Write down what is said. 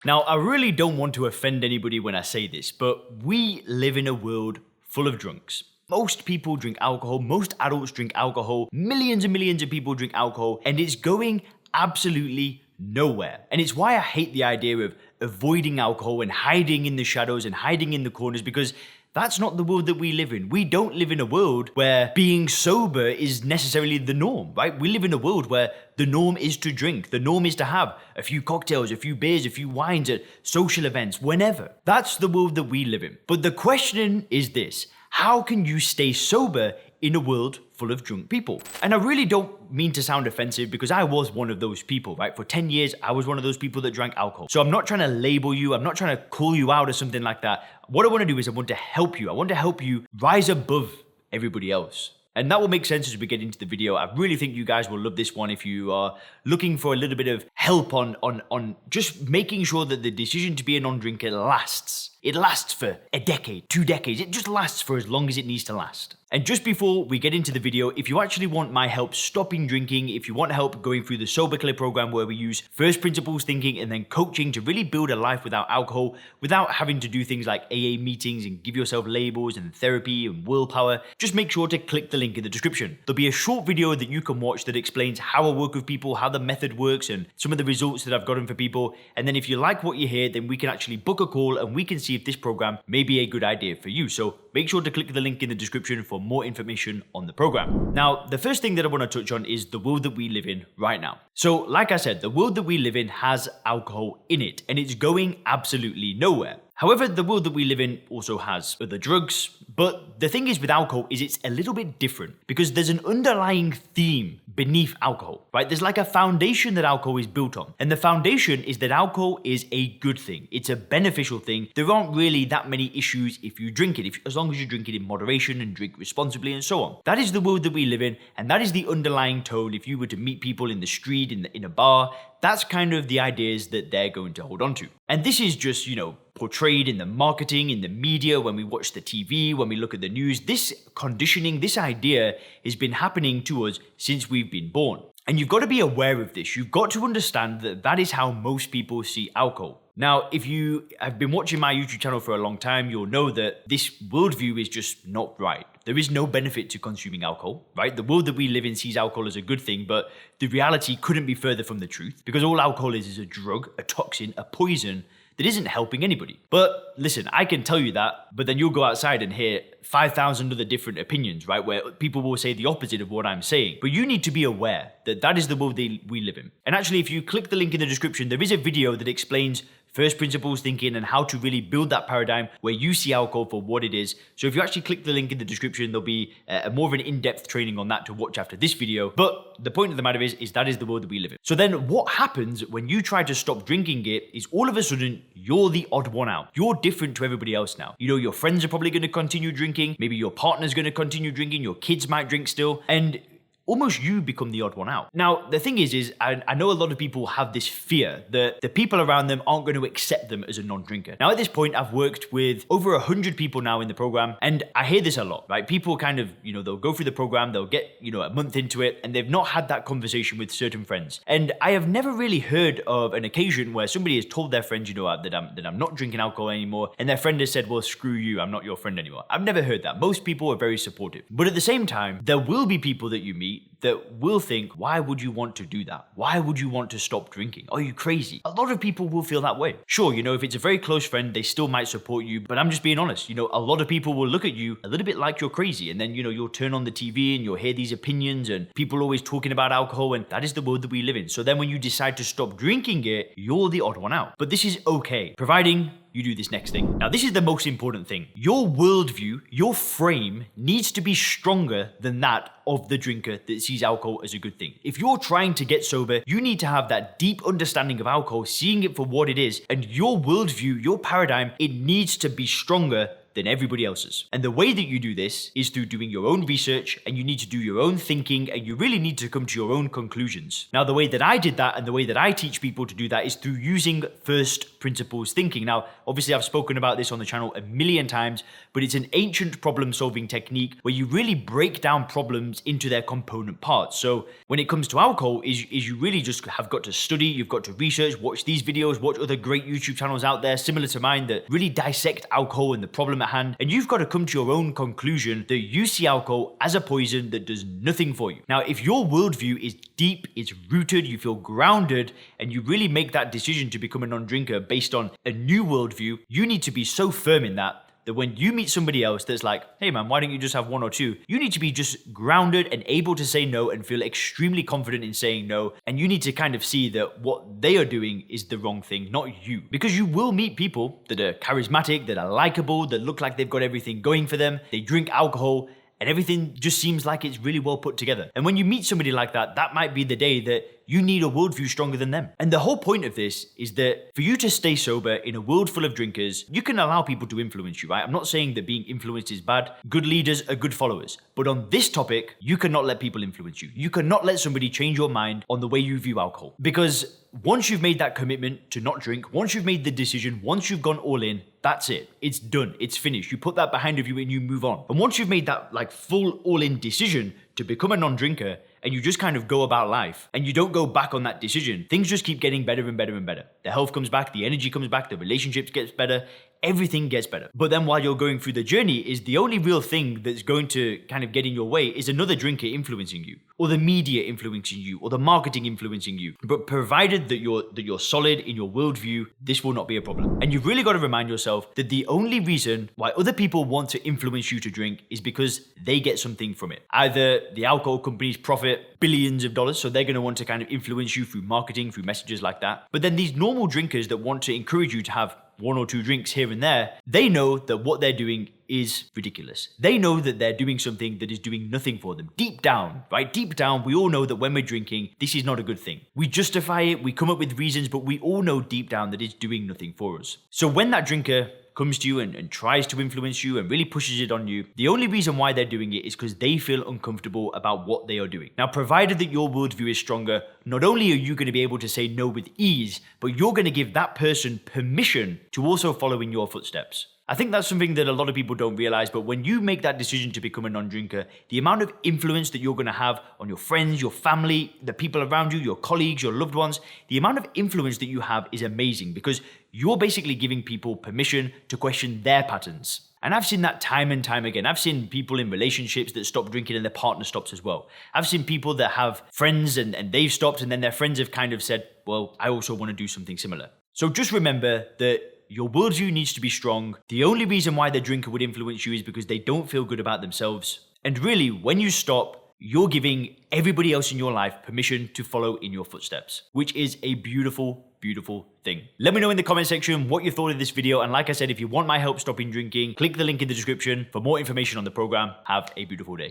Now, I really don't want to offend anybody when I say this, but we live in a world full of drunks. Most people drink alcohol, most adults drink alcohol, millions and millions of people drink alcohol, and it's going absolutely nowhere. And it's why I hate the idea of avoiding alcohol and hiding in the shadows and hiding in the corners, because that's not the world that we live in. We don't live in a world where being sober is necessarily the norm, right? We live in a world where the norm is to drink. The norm is to have a few cocktails, a few beers, a few wines at social events, whenever. That's the world that we live in. But the question is this: how can you stay sober in a world full of drunk people? And I really don't mean to sound offensive, because I was one of those people, right? For 10 years, I was one of those people that drank alcohol. So I'm not trying to label you. I'm not trying to call you out or something like that. What I want to do is I want to help you. I want to help you rise above everybody else. And that will make sense as we get into the video. I really think you guys will love this one if you are looking for a little bit of help on just making sure that the decision to be a non-drinker lasts. It lasts for a decade, 2 decades. It just lasts for as long as it needs to last. And just before we get into the video, if you actually want my help stopping drinking, if you want help going through the Sober Clear program where we use first principles thinking and then coaching to really build a life without alcohol, without having to do things like AA meetings and give yourself labels and therapy and willpower, just make sure to click the link in the description. There'll be a short video that you can watch that explains how I work with people, how the method works, and some of the results that I've gotten for people. And then if you like what you hear, then we can actually book a call and we can see if this program may be a good idea for you. So make sure to click the link in the description for more information on the program. Now, the first thing that I want to touch on is the world that we live in right now. So, like I said, the world that we live in has alcohol in it, and it's going absolutely nowhere. However, the world that we live in also has other drugs, but the thing is with alcohol is it's a little bit different because there's an underlying theme beneath alcohol, right? There's like a foundation that alcohol is built on, and the foundation is that alcohol is a good thing. It's a beneficial thing. There aren't really that many issues if you drink it, as long as you drink it in moderation and drink responsibly and so on. That is the world that we live in, and that is the underlying tone. If you were to meet people in the street, in a bar, that's kind of the ideas that they're going to hold on to. And this is just, portrayed in the marketing, in the media, when we watch the TV, when we look at the news. This conditioning, this idea has been happening to us since we've been born. And you've got to be aware of this. You've got to understand that that is how most people see alcohol. Now, if you have been watching my YouTube channel for a long time, you'll know that this worldview is just not right. There is no benefit to consuming alcohol, right? The world that we live in sees alcohol as a good thing, but the reality couldn't be further from the truth, because all alcohol is a drug, a toxin, a poison that isn't helping anybody. But listen, I can tell you that, but then you'll go outside and hear 5,000 other different opinions, right? Where people will say the opposite of what I'm saying. But you need to be aware that that is the world we live in. And actually, if you click the link in the description, there is a video that explains first principles thinking and how to really build that paradigm where you see alcohol for what it is. So if you actually click the link in the description, there'll be more of an in-depth training on that to watch after this video. But the point of the matter is that is the world that we live in. So then what happens when you try to stop drinking it is all of a sudden you're the odd one out. You're different to everybody else now. Your friends are probably going to continue drinking. Maybe your partner's going to continue drinking. Your kids might drink still. And almost you become the odd one out. Now, the thing is I know a lot of people have this fear that the people around them aren't going to accept them as a non-drinker. Now, at this point, I've worked with over 100 people now in the program, and I hear this a lot, right? People kind of, they'll go through the program, they'll get, a month into it, and they've not had that conversation with certain friends. And I have never really heard of an occasion where somebody has told their friends, that I'm not drinking alcohol anymore, and their friend has said, well, screw you, I'm not your friend anymore. I've never heard that. Most people are very supportive. But at the same time, there will be people that you meet that will think, why would you want to do that? Why would you want to stop drinking? Are you crazy? A lot of people will feel that way. Sure, if it's a very close friend, they still might support you, but I'm just being honest. A lot of people will look at you a little bit like you're crazy, and then, you'll turn on the TV and you'll hear these opinions and people always talking about alcohol, and that is the world that we live in. So then when you decide to stop drinking it, you're the odd one out. But this is okay, providing you do this next thing. Now, this is the most important thing. Your worldview, your frame needs to be stronger than that of the drinker that sees alcohol as a good thing. If you're trying to get sober, you need to have that deep understanding of alcohol, seeing it for what it is, and your worldview, your paradigm, it needs to be stronger than everybody else's. And the way that you do this is through doing your own research, and you need to do your own thinking, and you really need to come to your own conclusions. Now, the way that I did that and the way that I teach people to do that is through using first principles thinking. Now, obviously I've spoken about this on the channel a million times, but it's an ancient problem solving technique where you really break down problems into their component parts. So when it comes to alcohol, is you really just have got to study, you've got to research, watch these videos, watch other great YouTube channels out there similar to mine that really dissect alcohol and the problem at hand, and you've got to come to your own conclusion that you see alcohol as a poison that does nothing for you. Now, if your worldview is deep, it's rooted, you feel grounded, and you really make that decision to become a non-drinker based on a new worldview, you need to be so firm in that when you meet somebody else that's like, hey man, why don't you just have one or two? You need to be just grounded and able to say no and feel extremely confident in saying no. And you need to kind of see that what they are doing is the wrong thing, not you. Because you will meet people that are charismatic, that are likable, that look like they've got everything going for them. They drink alcohol, and everything just seems like it's really well put together. And when you meet somebody like that, that might be the day that you need a worldview stronger than them. And the whole point of this is that for you to stay sober in a world full of drinkers, you can allow people to influence you, right? I'm not saying that being influenced is bad. Good leaders are good followers. But on this topic, you cannot let people influence you. You cannot let somebody change your mind on the way you view alcohol. Because once you've made that commitment to not drink, once you've made the decision, once you've gone all in, that's it. It's done. It's finished. You put that behind you and you move on. And once you've made that like full all-in decision to become a non-drinker, and you just kind of go about life and you don't go back on that decision, things just keep getting better and better and better. The health comes back, the energy comes back, the relationships gets better, everything gets better. But then while you're going through the journey, is the only real thing that's going to kind of get in your way is another drinker influencing you, or the media influencing you, or the marketing influencing you. But provided that you're solid in your worldview, this will not be a problem. And you've really got to remind yourself that the only reason why other people want to influence you to drink is because they get something from it. Either the alcohol companies profit billions of dollars, so they're going to want to kind of influence you through marketing, through messages like that. But then these normal drinkers that want to encourage you to have one or two drinks here and there, they know that what they're doing is ridiculous. They know that they're doing something that is doing nothing for them. Deep down, right? Deep down, we all know that when we're drinking, this is not a good thing. We justify it, we come up with reasons, but we all know deep down that it's doing nothing for us. So when that drinker comes to you and tries to influence you and really pushes it on you, the only reason why they're doing it is because they feel uncomfortable about what they are doing. Now, provided that your worldview is stronger, not only are you going to be able to say no with ease, but you're going to give that person permission to also follow in your footsteps. I think that's something that a lot of people don't realize, but when you make that decision to become a non-drinker, the amount of influence that you're going to have on your friends, your family, the people around you, your colleagues, your loved ones, the amount of influence that you have is amazing because you're basically giving people permission to question their patterns. And I've seen that time and time again. I've seen people in relationships that stop drinking and their partner stops as well. I've seen people that have friends and they've stopped and then their friends have kind of said, well, I also want to do something similar. So just remember that your worldview needs to be strong. The only reason why the drinker would influence you is because they don't feel good about themselves. And really, when you stop, you're giving everybody else in your life permission to follow in your footsteps, which is a beautiful, beautiful thing. Let me know in the comment section what you thought of this video. And like I said, if you want my help stopping drinking, click the link in the description for more information on the program. Have a beautiful day.